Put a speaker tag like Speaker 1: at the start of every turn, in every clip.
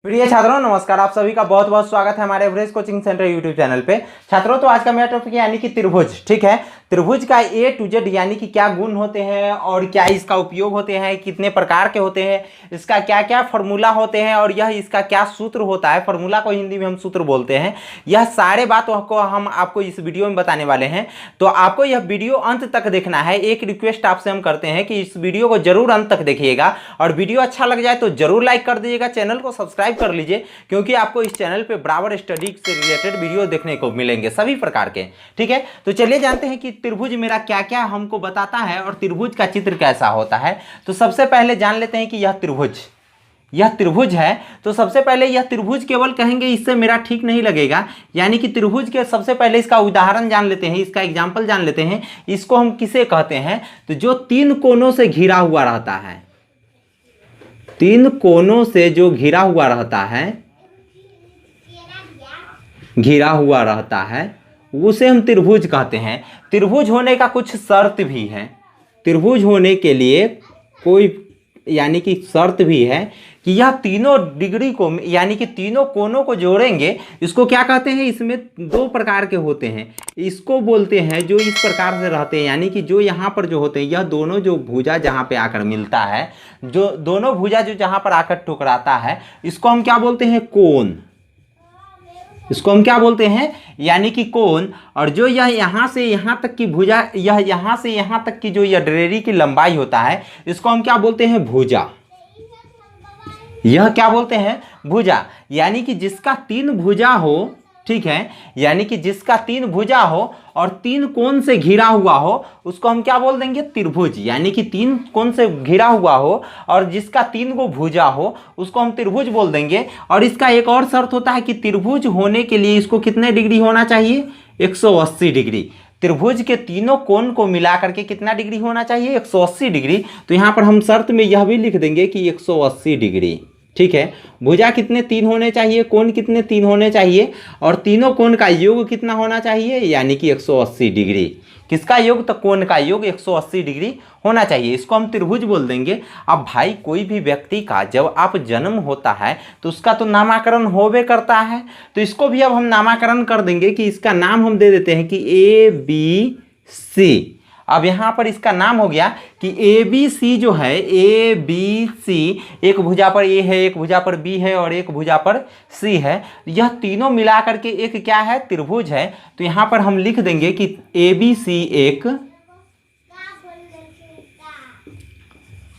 Speaker 1: प्रिय छात्रों नमस्कार, आप सभी का बहुत बहुत स्वागत है हमारे average coaching centre YouTube channel पे। छात्रों तो आज का मेरा टॉपिक यानी कि त्रिभुज, ठीक है। त्रिभुज का ए टू जेड यानी कि क्या गुण होते हैं और क्या इसका उपयोग होते हैं, कितने प्रकार के होते हैं, इसका क्या क्या फॉर्मूला होते हैं और यह इसका क्या सूत्र होता है। फॉर्मूला को हिंदी में हम सूत्र बोलते हैं। यह सारे बातों को हम आपको इस वीडियो में बताने वाले हैं, तो आपको यह वीडियो अंत तक देखना है। एक रिक्वेस्ट आपसे हम करते हैं कि इस वीडियो को जरूर अंत तक देखिएगा और वीडियो अच्छा लग जाए तो जरूर लाइक कर दीजिएगा, चैनल को सब्सक्राइब कर लीजिए, क्योंकि आपको इस चैनल पे बराबर स्टडी से रिलेटेड वीडियो देखने को मिलेंगे सभी प्रकार के, ठीक है। तो चलिए जानते हैं कि त्रिभुज मेरा क्या क्या हमको बताता है और त्रिभुज का चित्र कैसा होता है। तो सबसे पहले जान लेते हैं कि यह त्रिभुज है। तो सबसे पहले यह त्रिभुज केवल कहेंगे इससे मेरा ठीक नहीं लगेगा, यानी कि त्रिभुज के सबसे पहले इसका उदाहरण जान लेते हैं, इसका एग्जाम्पल जान लेते हैं। इसको हम किसे कहते हैं, तो जो तीन कोनों से घिरा हुआ रहता है, तीन कोनों से जो घिरा हुआ रहता है उसे हम त्रिभुज कहते हैं। त्रिभुज होने का कुछ शर्त भी है, त्रिभुज होने के लिए कोई यानी कि शर्त भी है कि यह तीनों डिग्री को यानी कि तीनों कोनों को जोड़ेंगे। इसको क्या कहते हैं, इसमें दो प्रकार के होते हैं। इसको बोलते हैं जो इस प्रकार से रहते हैं, यानी कि जो यहाँ पर जो होते हैं, यह दोनों जो भुजा जहाँ पे आकर मिलता है, जो दोनों भुजा जो जहाँ पर आकर टकराता है, इसको हम क्या बोलते हैं, कोण। इसको हम क्या बोलते हैं, यानी कि कोण। और जो यह यहाँ से यहाँ तक की भुजा, यह यहाँ से यहाँ तक की जो यह ड्रेरी की लंबाई होता है, इसको हम क्या बोलते हैं, भुजा। यह क्या बोलते हैं, भुजा। यानी कि जिसका तीन भुजा हो, ठीक है, यानी कि जिसका तीन भुजा हो और तीन कोण से घिरा हुआ हो, उसको हम क्या बोल देंगे, त्रिभुज। यानी कि तीन कोण से घिरा हुआ हो और जिसका तीन गो भुजा हो, उसको हम त्रिभुज बोल देंगे। और इसका एक और शर्त होता है कि त्रिभुज होने के लिए इसको कितने डिग्री होना चाहिए, 180 डिग्री। त्रिभुज के तीनों कोण को मिला करके कितना डिग्री होना चाहिए, 180 डिग्री। तो यहाँ पर हम शर्त में यह भी लिख देंगे कि 180 डिग्री, ठीक है। भुजा कितने, तीन होने चाहिए, कोण कितने, तीन होने चाहिए, और तीनों कोण का योग कितना होना चाहिए, यानी कि 180 डिग्री। किसका योग, तो कोण का योग 180 डिग्री होना चाहिए। इसको हम त्रिभुज बोल देंगे। अब भाई कोई भी व्यक्ति का जब आप जन्म होता है तो उसका तो नामकरण होवे करता है, तो इसको भी अब हम नामकरण कर देंगे कि इसका नाम हम दे देते हैं कि ABC। अब यहाँ पर इसका नाम हो गया कि ABC जो है, ABC, एक भुजा पर A है, एक भुजा पर B है और एक भुजा पर C है। यह तीनों मिला करके एक क्या है, त्रिभुज है। तो यहाँ पर हम लिख देंगे कि ABC एक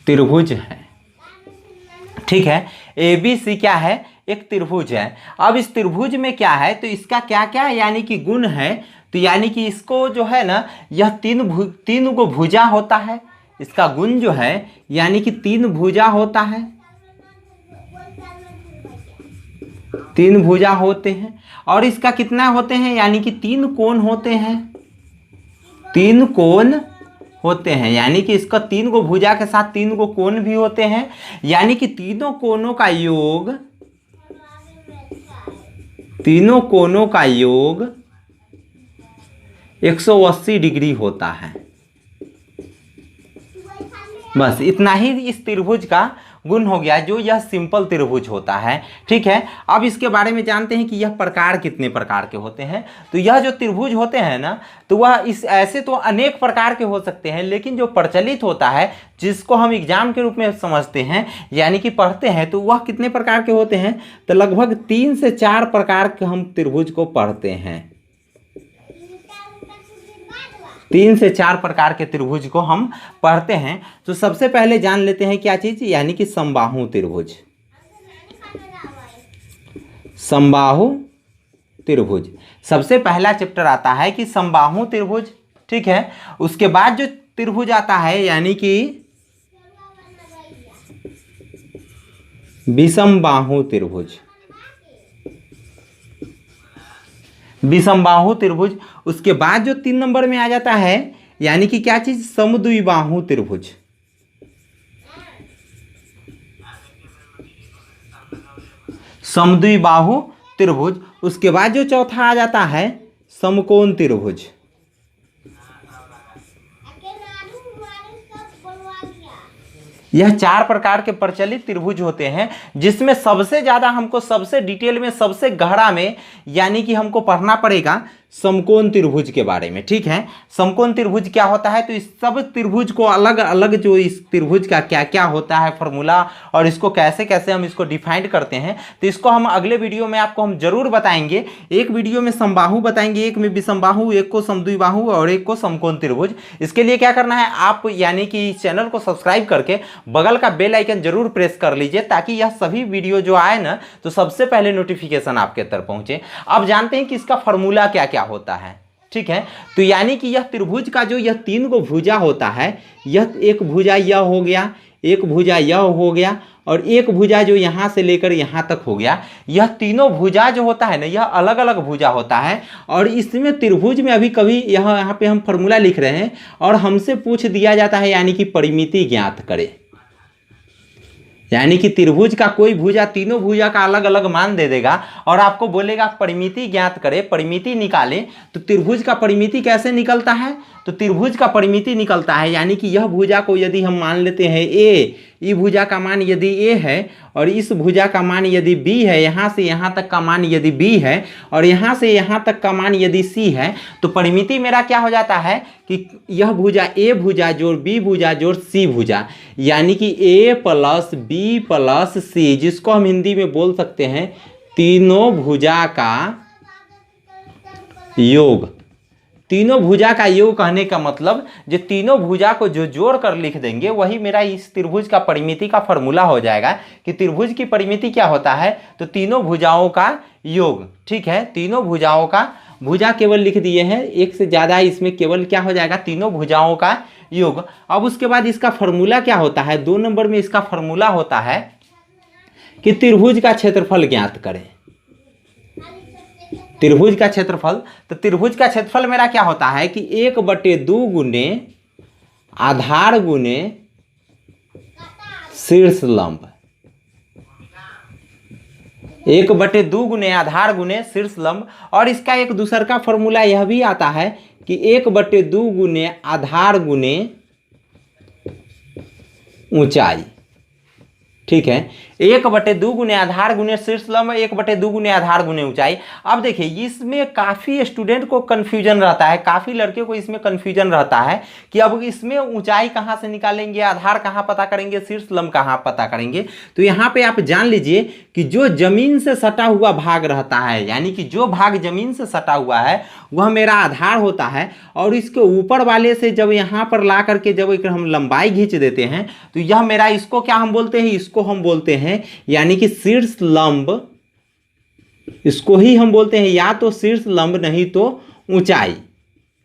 Speaker 1: त्रिभुज है, ठीक है। ABC क्या है, एक त्रिभुज है। अब इस त्रिभुज में क्या है, तो इसका क्या क्या यानी कि गुण है। तो यानी कि इसको जो है ना, यह तीन गो भुजा होता है। इसका गुण जो है यानी कि तीन भुजा होता है, तीन भुजा होते हैं। और इसका कितना होते हैं, यानी कि तीन कोण होते हैं, तीन कोण होते हैं। यानी कि इसका तीन गो भुजा के साथ तीन गो कोण भी होते हैं। यानी कि तीनों कोणों का योग, तीनों कोणों का योग 180 डिग्री होता है। बस इतना ही इस त्रिभुज का गुण हो गया, जो यह सिंपल त्रिभुज होता है, ठीक है। अब इसके बारे में जानते हैं कि यह प्रकार कितने प्रकार के होते हैं। तो यह जो त्रिभुज होते हैं ना, तो वह इस ऐसे तो अनेक प्रकार के हो सकते हैं, लेकिन जो प्रचलित होता है, जिसको हम एग्जाम के रूप में समझते हैं यानी कि पढ़ते हैं, तो वह कितने प्रकार के होते हैं, तो लगभग 3 से 4 प्रकार के हम त्रिभुज को पढ़ते हैं। 3 से 4 प्रकार के त्रिभुज को हम पढ़ते हैं। तो सबसे पहले जान लेते हैं क्या चीज, यानी कि समबाहु त्रिभुज। समबाहु त्रिभुज सबसे पहला चैप्टर आता है कि समबाहु त्रिभुज, ठीक है। उसके बाद जो त्रिभुज आता है यानी कि विषमबाहु त्रिभुज, विषमबाहु त्रिभुज। उसके बाद जो 3 नंबर में आ जाता है यानी कि क्या चीज, समद्विबाहु त्रिभुज। समद्विबाहु त्रिभुज। उसके बाद जो चौथा आ जाता है समकोण त्रिभुज। यह 4 प्रकार के प्रचलित त्रिभुज होते हैं, जिसमें सबसे ज़्यादा हमको सबसे डिटेल में सबसे गहरा में यानी कि हमको पढ़ना पड़ेगा समकोण त्रिभुज के बारे में। ठीक है, समकोण त्रिभुज क्या होता है, तो इस सब त्रिभुज को अलग अलग जो इस त्रिभुज का क्या क्या होता है फॉर्मूला और इसको कैसे कैसे हम इसको डिफाइन करते हैं, तो इसको हम अगले वीडियो में आपको हम जरूर बताएंगे। एक वीडियो में समबाहु बताएंगे, एक में विषमबाहु, एक को समद्विबाहु और एक को समकोण त्रिभुज। इसके लिए क्या करना है, आप यानी कि चैनल को सब्सक्राइब करके बगल का बेल आइकन जरूर प्रेस कर लीजिए, ताकि यह सभी वीडियो जो आए ना तो सबसे पहले नोटिफिकेशन आपके तरफ पहुंचे। अब जानते हैं कि इसका फॉर्मूला क्या क्या होता है। ठीक है, तो यानी कि यह त्रिभुज का जो यह 3 को भुजा होता है, यह एक भुजा यह हो गया, एक भुजा यह हो गया और एक भुजा जो यहाँ से लेकर यहाँ तक हो गया, यह तीनों भुजा जो होता है ना यह अलग अलग भुजा होता है। और इसमें त्रिभुज में अभी कभी यहाँ पे हम फॉर्मूला लिख रहे हैं और हमसे पूछ दिया जाता है यानी कि परिमिति ज्ञात करें, यानी कि त्रिभुज का कोई भुजा तीनों भुजा का अलग अलग मान दे देगा और आपको बोलेगा परिमिति ज्ञात करें, परिमिति निकालें। तो त्रिभुज का परिमिति कैसे निकलता है, तो त्रिभुज का परिमिति निकलता है यानी कि यह भुजा को यदि हम मान लेते हैं ए, ई भुजा का मान यदि ए है और इस भुजा का मान यदि बी है, यहाँ से यहाँ तक का मान यदि बी है और यहाँ से यहाँ तक का मान यदि सी है, तो परिमिति मेरा क्या हो जाता है कि यह भुजा ए भुजा जोड़ बी भुजा जोड़ सी भुजा, यानी कि ए प्लस बी प्लस सी, जिसको हम हिंदी में बोल सकते हैं तीनों भुजा का योग। तीनों भुजा का योग कहने का मतलब जो तीनों भुजा को जो जोड़ कर लिख देंगे वही मेरा इस त्रिभुज का परिमिति का फॉर्मूला हो जाएगा कि त्रिभुज की परिमिति क्या होता है, तो तीनों भुजाओं का योग। ठीक है, तीनों भुजाओं का, भुजा केवल लिख दिए हैं, एक से ज़्यादा इसमें केवल क्या हो जाएगा तीनों भुजाओं का योग। अब उसके बाद इसका फॉर्मूला क्या होता है, 2 नंबर में इसका फॉर्मूला होता है कि त्रिभुज का क्षेत्रफल ज्ञात करें। त्रिभुज का क्षेत्रफल, तो त्रिभुज का क्षेत्रफल मेरा क्या होता है कि 1/2 गुने आधार गुने शीर्ष लंब, 1/2 गुने आधार गुने शीर्ष लंब। और इसका एक दूसरा का फॉर्मूला यह भी आता है कि 1/2 गुने आधार गुने ऊंचाई। ठीक है, 1/2 गुने आधार गुने शीर्ष लंब, 1/2 गुने आधार गुने ऊंचाई। अब देखिए इसमें काफ़ी स्टूडेंट को कन्फ्यूजन रहता है, काफ़ी लड़कियों को इसमें कन्फ्यूजन रहता है कि अब इसमें ऊंचाई कहाँ से निकालेंगे, आधार कहाँ पता करेंगे, शीर्ष लंब कहाँ पता करेंगे। तो यहाँ पे आप जान लीजिए कि जो जमीन से सटा हुआ भाग रहता है, यानी कि जो भाग जमीन से सटा हुआ है वह मेरा आधार होता है, और इसके ऊपर वाले से जब यहाँ पर ला करके जब एक हम लंबाई खींच देते हैं तो यह मेरा, इसको क्या हम बोलते हैं, इसको हम बोलते हैं यानी कि शीर्ष लंब, इसको ही हम बोलते हैं या तो शीर्ष लंब नहीं तो ऊंचाई।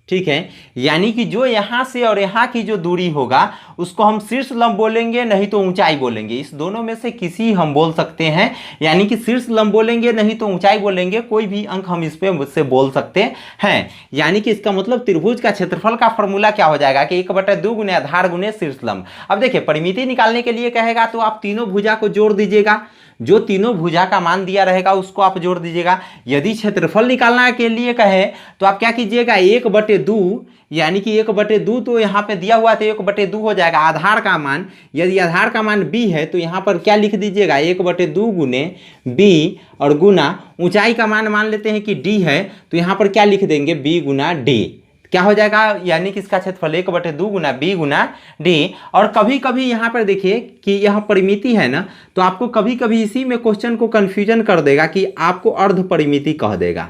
Speaker 1: ठीक है, यानी कि जो यहाँ से और यहाँ की जो दूरी होगा उसको हम शीर्ष लंब बोलेंगे नहीं तो ऊंचाई बोलेंगे, इस दोनों में से किसी हम बोल सकते हैं, यानी कि शीर्ष लंब बोलेंगे नहीं तो ऊंचाई बोलेंगे, कोई भी अंक हम इस पे मुझसे बोल सकते हैं। यानी कि इसका मतलब त्रिभुज का क्षेत्रफल का फॉर्मूला क्या हो जाएगा कि 1/2 गुने आधार गुने शीर्ष लंब। अब देखिए परिमिति निकालने के लिए कहेगा तो आप तीनों भुजा को जोड़ दीजिएगा, जो तीनों भुजा का मान दिया रहेगा उसको आप जोड़ दीजिएगा। यदि क्षेत्रफल निकालना के लिए कहे तो आप क्या कीजिएगा 1/2, यानी कि 1/2 तो यहाँ पे दिया हुआ था 1/2 हो जाएगा आधार का मान, यदि आधार का मान b है तो यहाँ पर क्या लिख दीजिएगा 1/2 गुने b और गुना ऊंचाई का मान लेते हैं कि d है तो यहाँ पर क्या लिख देंगे b गुना d, क्या हो जाएगा यानी कि इसका क्षेत्रफल 1/2 गुना b गुना d। और कभी कभी यहाँ पर देखिए कि यह परिमिति है ना, तो आपको कभी कभी इसी में क्वेश्चन को कंफ्यूजन कर देगा कि आपको अर्ध परिमिति कह देगा,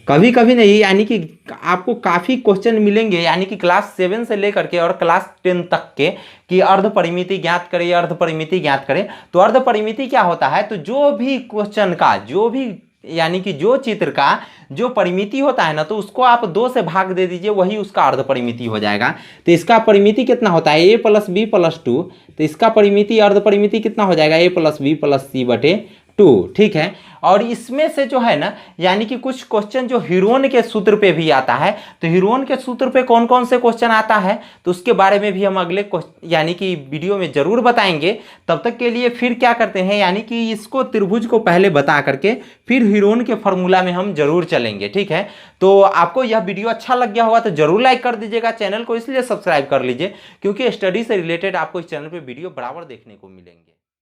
Speaker 1: कभी कभी नहीं, यानी कि आपको काफ़ी क्वेश्चन मिलेंगे यानी कि क्लास 7 से लेकर के और क्लास 10 तक के कि अर्ध परिमिति ज्ञात करें, अर्ध परिमिति ज्ञात करें। तो अर्ध परिमिति क्या होता है, तो जो भी क्वेश्चन का जो भी यानी कि जो चित्र का जो परिमिति होता है ना तो उसको आप 2 से भाग दे दीजिए, वही उसका अर्ध परिमिति हो जाएगा। तो इसका परिमिति कितना होता है a + b + 2, तो इसका परिमिति अर्ध परिमिति कितना हो जाएगा a + b + c/2। 2, ठीक है। और इसमें से जो है ना, यानी कि कुछ क्वेश्चन जो हीरोन के सूत्र पे भी आता है, तो हीरोन के सूत्र पे कौन कौन से क्वेश्चन आता है तो उसके बारे में भी हम अगले यानी कि वीडियो में जरूर बताएंगे। तब तक के लिए फिर क्या करते हैं, यानी कि इसको त्रिभुज को पहले बता करके फिर हीरोन के फॉर्मूला में हम जरूर चलेंगे, ठीक है। तो आपको यह वीडियो अच्छा लग गया होगा तो जरूर लाइक कर दीजिएगा, चैनल को इसलिए सब्सक्राइब कर लीजिए क्योंकि स्टडी से रिलेटेड आपको इस चैनल पर वीडियो बराबर देखने को मिलेंगे।